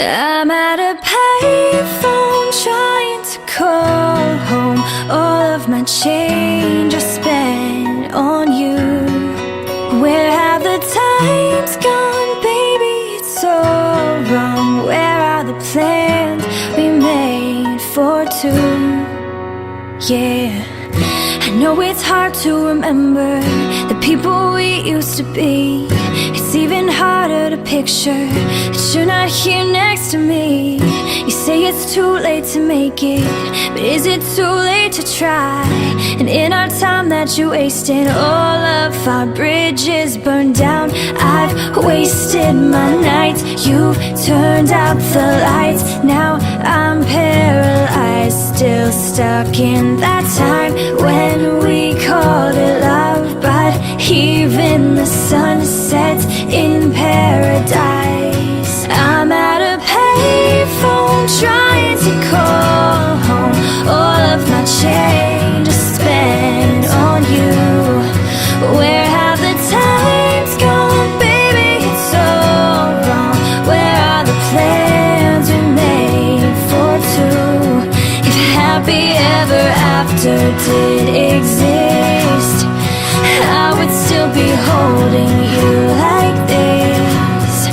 I'm at a payphone trying to call home. All of my change I spent on you. Where have the times gone, baby? It's all wrong. Where are the plans we made for two? Yeah, I know it's hard to remember the people we used to be. It's even harder to picture that you're not here next to me. You say it's too late to make it, but is it too late to try? And in our time that you wasted, all of our bridges burned down. I've wasted my nights, you've turned out the lights. Now I'm paralyzed, still stuck in that time when we called it love. But even the sun sets in paradise. I'm at a payphone trying to call home. All of my change I spent on you. Where have the times gone, baby? It's all wrong. Where are the plans we made for two? If happy ever after did exist, I would still be holding you like this.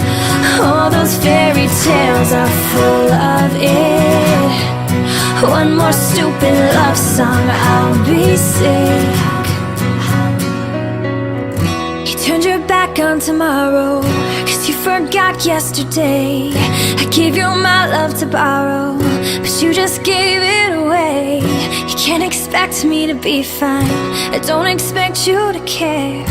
All those fairy tales are full of it. One more stupid love song, I'll be sick. You turned your back on tomorrow, 'cause you forgot yesterday. I gave you my love to borrow, but you just gave it away. You can't expect me to be fine, I don't expect you to care.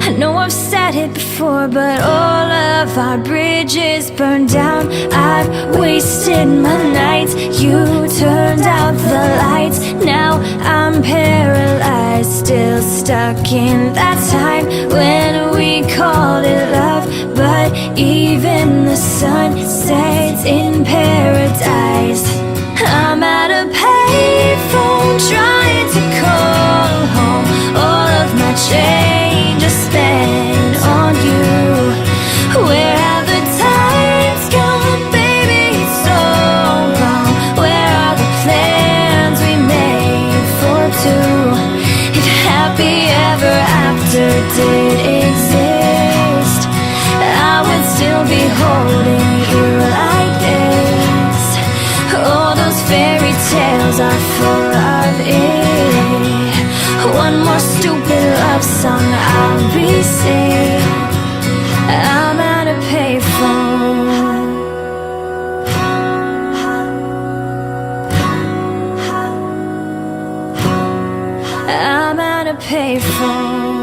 I know I've said it before, but all of our bridges burned down. I've wasted my nights, you turned out the lights. Now I'm paralyzed, still stuck in that time when we called it love. But even the sun sets in paradise. I'm at a payphone trying to call home. All of my change I spent on you. Where have the times gone, baby? It's so wrong. Where are the plans we made for two? If happy ever after did exist, I would still be holding you like this. All those fairy tales are full of it. One more stupid love song, I'll be sick. I'm at a payphone. I'm at a payphone.